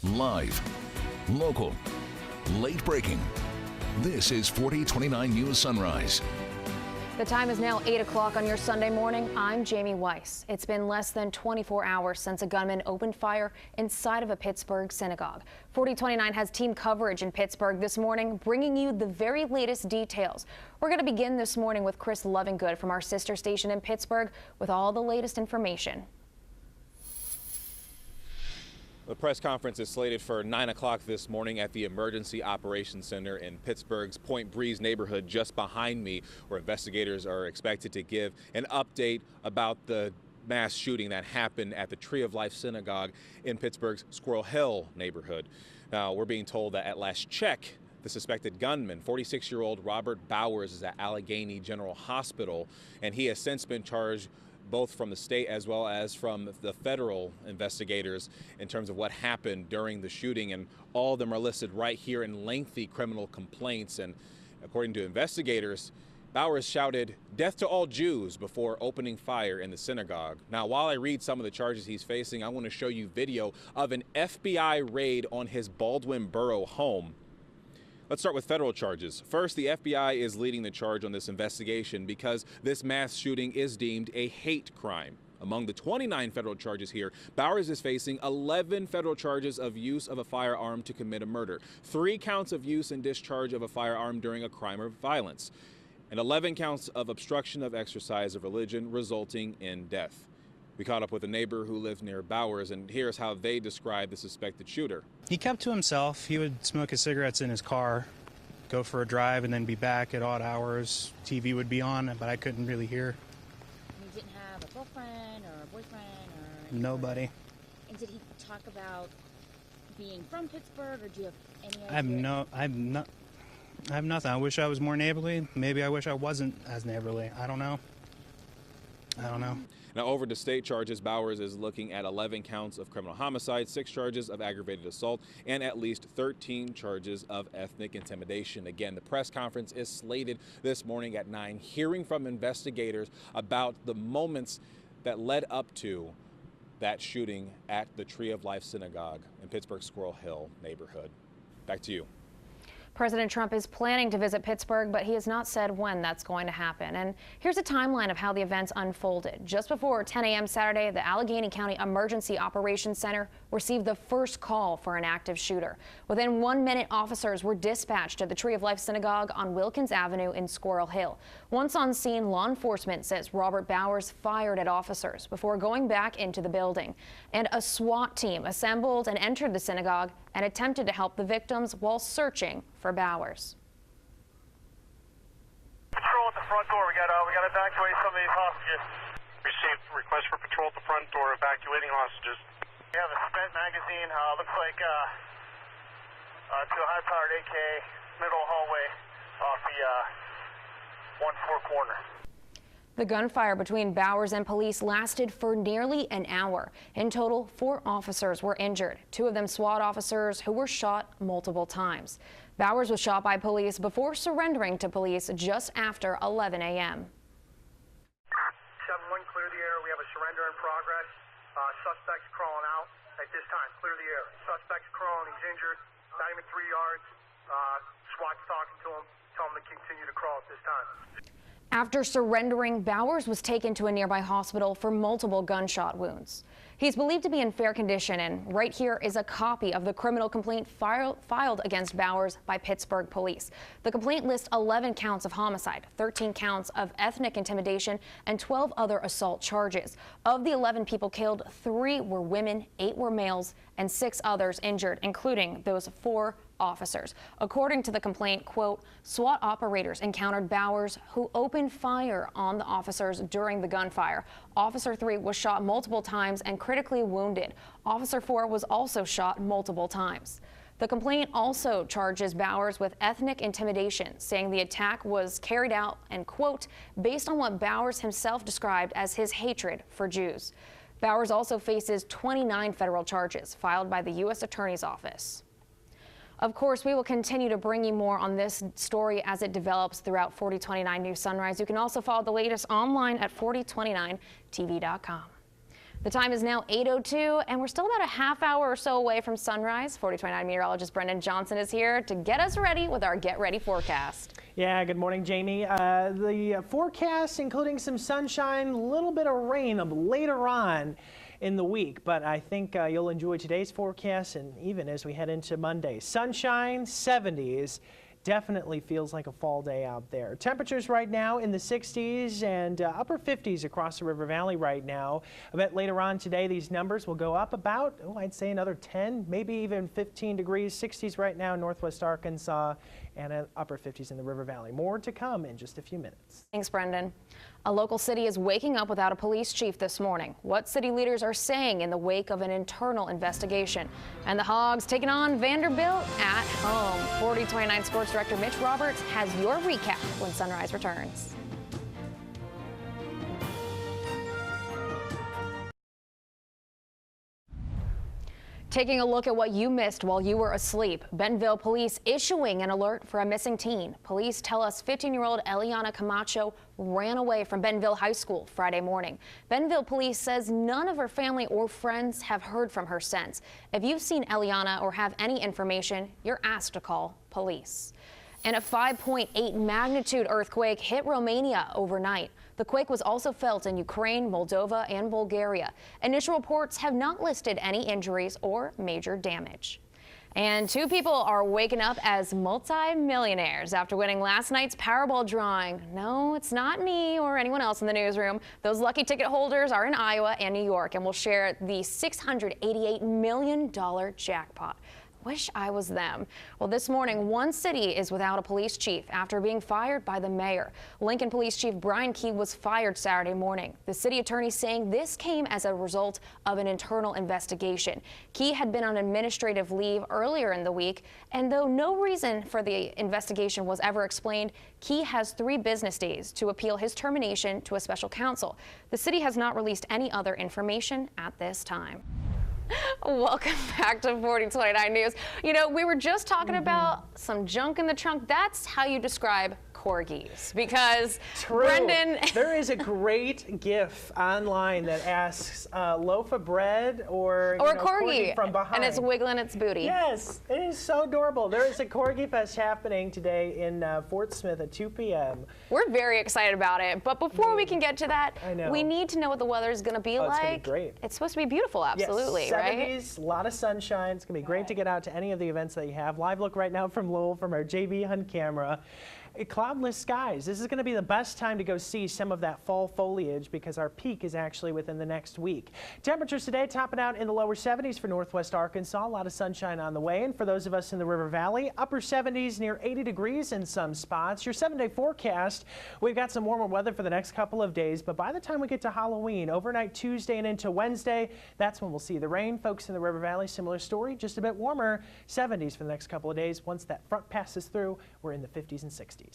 Live, local, late breaking. This is 4029 News Sunrise. The time is now 8 o'clock on your Sunday morning. I'm Jamie Weiss. It's been less than 24 hours since a gunman opened fire inside of a Pittsburgh synagogue. 4029 has team coverage in Pittsburgh this morning, bringing you the very latest details. We're going to begin this morning with Chris Lovingood from our sister station in Pittsburgh with all the latest information. The press conference is slated for 9 o'clock this morning at the Emergency Operations Center in Pittsburgh's Point Breeze neighborhood just behind me, where investigators are expected to give an update about the mass shooting that happened at the Tree of Life Synagogue in Pittsburgh's Squirrel Hill neighborhood. Now, we're being told that at last check, the suspected gunman, 46-year-old Robert Bowers, is at Allegheny General Hospital, and he has since been charged both from the state as well as from the federal investigators in terms of what happened during the shooting, and all of them are listed right here in lengthy criminal complaints. And according to investigators, Bowers shouted "Death to all Jews" before opening fire in the synagogue. Now, while I read some of the charges he's facing, I want to show you video of an FBI raid on his Baldwin Borough home. Let's start with federal charges. First, the FBI is leading the charge on this investigation because this mass shooting is deemed a hate crime. Among the 29 federal charges here, Bowers is facing 11 federal charges of use of a firearm to commit a murder, 3 counts of use and discharge of a firearm during a crime of violence, and 11 counts of obstruction of exercise of religion resulting in death. We caught up with a neighbor who lived near Bowers, and here's how they describe the suspected shooter. He kept to himself. He would smoke his cigarettes in his car, go for a drive, and then be back at odd hours. TV would be on, but I couldn't really hear. He didn't have a girlfriend or a boyfriend or nobody. And did he talk about being from Pittsburgh, or do you have any idea? I have nothing. I wish I was more neighborly. Maybe I wish I wasn't as neighborly. I don't know. Now, over to state charges, Bowers is looking at 11 counts of criminal homicide, 6 charges of aggravated assault, and at least 13 charges of ethnic intimidation. Again, the press conference is slated this morning at 9, hearing from investigators about the moments that led up to that shooting at the Tree of Life Synagogue in Pittsburgh's Squirrel Hill neighborhood. Back to you. President Trump is planning to visit Pittsburgh, but he has not said when that's going to happen. And here's a timeline of how the events unfolded. Just before 10 a.m. Saturday, the Allegheny County Emergency Operations Center received the first call for an active shooter. Within 1 minute, officers were dispatched to the Tree of Life Synagogue on Wilkins Avenue in Squirrel Hill. Once on scene, law enforcement says Robert Bowers fired at officers before going back into the building. And a SWAT team assembled and entered the synagogue and attempted to help the victims while searching for Bowers. Patrol at the front door. We got to evacuate some of these hostages. Received request for patrol at the front door, evacuating hostages. We have a spent magazine. Looks like to a high-powered AK, middle hallway off the 1-4 corner. The gunfire between Bowers and police lasted for nearly an hour. In total, 4 officers were injured, 2 of them SWAT officers who were shot multiple times. Bowers was shot by police before surrendering to police just after 11 a.m. 7-1, clear the air. We have a surrender in progress. Suspect's crawling out at this time. Clear the air. Suspect's crawling. He's injured. Not even 3 yards. SWAT's talking to him. Tell him to continue to crawl at this time. After surrendering, Bowers was taken to a nearby hospital for multiple gunshot wounds. He's believed to be in fair condition, and right here is a copy of the criminal complaint filed against Bowers by Pittsburgh police. The complaint lists 11 counts of homicide, 13 counts of ethnic intimidation, and 12 other assault charges. Of the 11 people killed, 3 were women, 8 were males, and 6 others injured, including those 4 officers. According to the complaint, quote, SWAT operators encountered Bowers, who opened fire on the officers during the gunfire. Officer 3 was shot multiple times and critically wounded. Officer 4 was also shot multiple times. The complaint also charges Bowers with ethnic intimidation, saying the attack was carried out and, quote, based on what Bowers himself described as his hatred for Jews. Bowers also faces 29 federal charges filed by the U.S. Attorney's Office. Of course, we will continue to bring you more on this story as it develops throughout 4029 News Sunrise. You can also follow the latest online at 4029tv.com. The time is now 8:02, and we're still about a half hour or so away from sunrise. 4029 meteorologist Brendan Johnson is here to get us ready with our Get Ready forecast. Yeah, good morning, Jamie. The forecast including some sunshine, a little bit of rain later on in the week, but I think you'll enjoy today's forecast and even as we head into Monday. Sunshine, 70s. Definitely feels like a fall day out there. Temperatures right now in the 60s and upper 50s across the River Valley right now. I bet later on today these numbers will go up about, I'd say another 10, maybe even 15 degrees. 60s right now in northwest Arkansas and upper 50s in the River Valley. More to come in just a few minutes. Thanks, Brendan. A local city is waking up without a police chief this morning. What city leaders are saying in the wake of an internal investigation. And the Hogs taking on Vanderbilt at home. 4029 Sports Director Mitch Roberts has your recap when sunrise returns. Taking a look at what you missed while you were asleep. Bentonville police issuing an alert for a missing teen. Police tell us 15-year-old Eliana Camacho ran away from Bentonville High School Friday morning. Bentonville police says none of her family or friends have heard from her since. If you've seen Eliana or have any information, you're asked to call police. And a 5.8 magnitude earthquake hit Romania overnight. The quake was also felt in Ukraine, Moldova, and Bulgaria. Initial reports have not listed any injuries or major damage. And two people are waking up as multi-millionaires after winning last night's Powerball drawing. No, it's not me or anyone else in the newsroom. Those lucky ticket holders are in Iowa and New York and will share the $688 million jackpot. Wish I was them. Well, this morning, one city is without a police chief after being fired by the mayor. Lincoln Police Chief Brian Key was fired Saturday morning. The city attorney saying this came as a result of an internal investigation. Key had been on administrative leave earlier in the week, and though no reason for the investigation was ever explained, Key has 3 business days to appeal his termination to a special counsel. The city has not released any other information at this time. Welcome back to 4029 News. You know, we were just talking about some junk in the trunk. That's how you describe corgis, because True. Brendan, there is a great GIF online that asks loaf of bread or a corgi from behind, and it's wiggling its booty. Yes, it is so adorable. There is a Corgi Fest happening today in Fort Smith at 2 p.m. We're very excited about it, but before we can get to that, I know. we need to know what the weather is going to be like. It's going to be great. It's supposed to be beautiful, absolutely, yes, 70s, right? A lot of sunshine. It's going to be great to get out to any of the events that you have. Live look right now from Lowell from our JB Hunt camera. Cloudless skies. This is going to be the best time to go see some of that fall foliage because our peak is actually within the next week. Temperatures today topping out in the lower 70s for northwest Arkansas. A lot of sunshine on the way. And for those of us in the River Valley, upper 70s near 80 degrees in some spots. Your 7-day forecast, we've got some warmer weather for the next couple of days. But by the time we get to Halloween, overnight Tuesday and into Wednesday, that's when we'll see the rain. Folks in the River Valley, similar story, just a bit warmer. 70s for the next couple of days. Once that front passes through, we're in the 50s and 60s.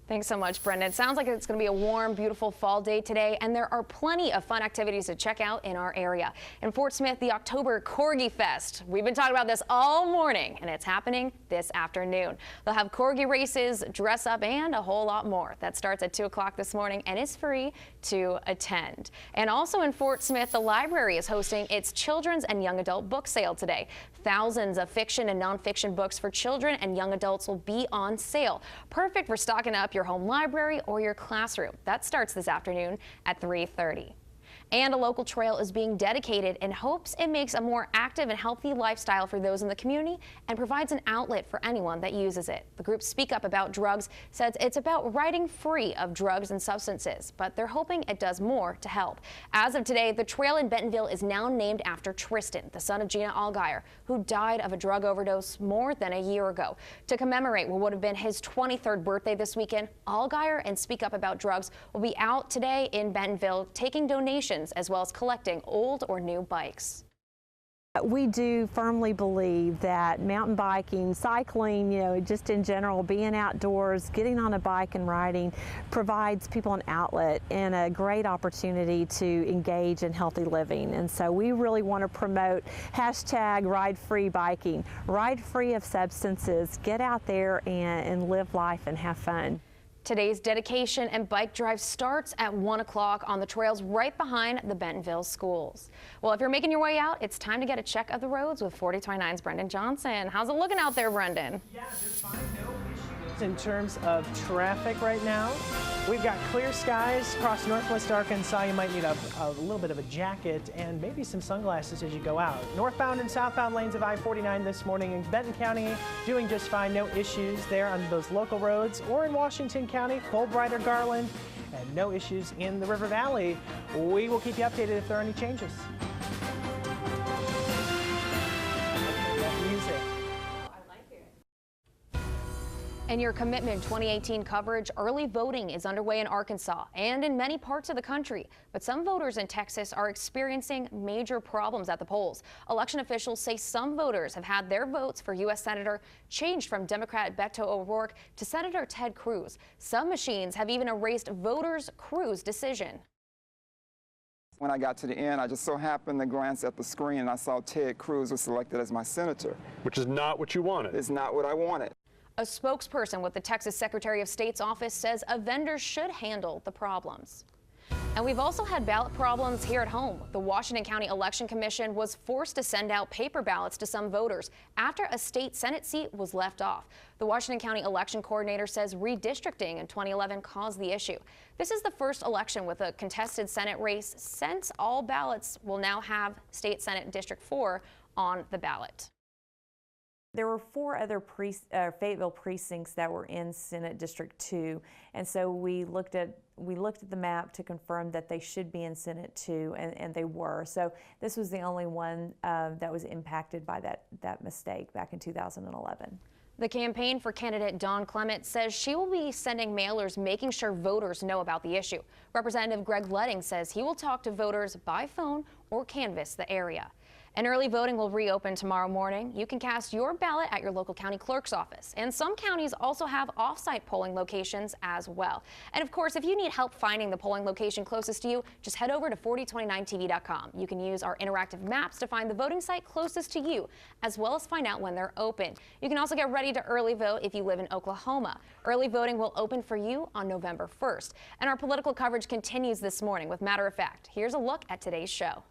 Thanks so much, Brendan. It sounds like it's going to be a warm, beautiful fall day today, and there are plenty of fun activities to check out in our area. In Fort Smith, the October Corgi Fest. We've been talking about this all morning, and it's happening this afternoon. They'll have corgi races, dress up, and a whole lot more. That starts at 2 o'clock this morning and is free to attend. And also in Fort Smith, the library is hosting its children's and young adult book sale today. Thousands of fiction and nonfiction books for children and young adults will be on sale. Perfect for stocking up your home library or your classroom. That starts this afternoon at 3:30. And a local trail is being dedicated in hopes it makes a more active and healthy lifestyle for those in the community and provides an outlet for anyone that uses it. The group Speak Up About Drugs says it's about riding free of drugs and substances, but they're hoping it does more to help. As of today, the trail in Bentonville is now named after Tristan, the son of Gina Allgaier, who died of a drug overdose more than a year ago. To commemorate what would have been his 23rd birthday this weekend, Allgaier and Speak Up About Drugs will be out today in Bentonville taking donations as well as collecting old or new bikes. We do firmly believe that mountain biking, cycling, just in general, being outdoors, getting on a bike and riding provides people an outlet and a great opportunity to engage in healthy living. And so we really want to promote hashtag ride free biking, ride free of substances, get out there and live life and have fun. Today's dedication and bike drive starts at 1 o'clock on the trails right behind the Bentonville schools. Well, if you're making your way out, it's time to get a check of the roads with 4029's Brendan Johnson. How's it looking out there, Brendan? Yeah, just fine. No issues in terms of traffic right now. We've got clear skies across northwest Arkansas. You might need a little bit of a jacket and maybe some sunglasses as you go out. Northbound and southbound lanes of I-49 this morning in Benton County doing just fine. No issues there on those local roads, or in Washington County, Fulbright or Garland, and no issues in the River Valley. We will keep you updated if there are any changes. Music. In your Commitment 2018 coverage, early voting is underway in Arkansas and in many parts of the country. But some voters in Texas are experiencing major problems at the polls. Election officials say some voters have had their votes for U.S. Senator changed from Democrat Beto O'Rourke to Senator Ted Cruz. Some machines have even erased voters' Cruz decision. When I got to the end, I just so happened to glance at the screen and I saw Ted Cruz was selected as my senator. Which is not what you wanted. It's not what I wanted. A spokesperson with the Texas Secretary of State's office says a vendor should handle the problems. And we've also had ballot problems here at home. The Washington County Election Commission was forced to send out paper ballots to some voters after a state Senate seat was left off. The Washington County Election Coordinator says redistricting in 2011 caused the issue. This is the first election with a contested Senate race since all ballots will now have State Senate District 4 on the ballot. There were 4 other Fayetteville precincts that were in Senate District 2, and so we looked at the map to confirm that they should be in Senate 2, and they were. So this was the only one that was impacted by that mistake back in 2011. The campaign for candidate Dawn Clement says she will be sending mailers making sure voters know about the issue. Representative Greg Letting says he will talk to voters by phone or canvass the area. And early voting will reopen tomorrow morning. You can cast your ballot at your local county clerk's office. And some counties also have off-site polling locations as well. And of course, if you need help finding the polling location closest to you, just head over to 4029tv.com. You can use our interactive maps to find the voting site closest to you, as well as find out when they're open. You can also get ready to early vote if you live in Oklahoma. Early voting will open for you on November 1st. And our political coverage continues this morning with Matter of Fact. Here's a look at today's show.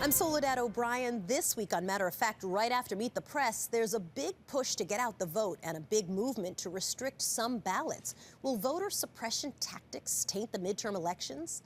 I'm Soledad O'Brien. This week on Matter of Fact, right after Meet the Press, there's a big push to get out the vote and a big movement to restrict some ballots. Will voter suppression tactics taint the midterm elections?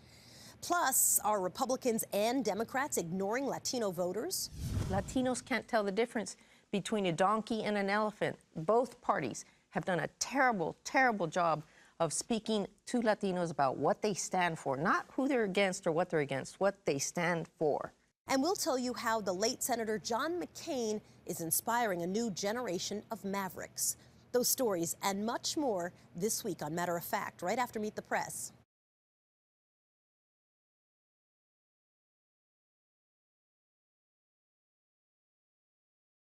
Plus, are Republicans and Democrats ignoring Latino voters? Latinos can't tell the difference between a donkey and an elephant. Both parties have done a terrible, terrible job of speaking to Latinos about what they stand for, not who they're against or what they're against, what they stand for. And we'll tell you how the late Senator John McCain is inspiring a new generation of mavericks. Those stories and much more this week on Matter of Fact, right after Meet the Press.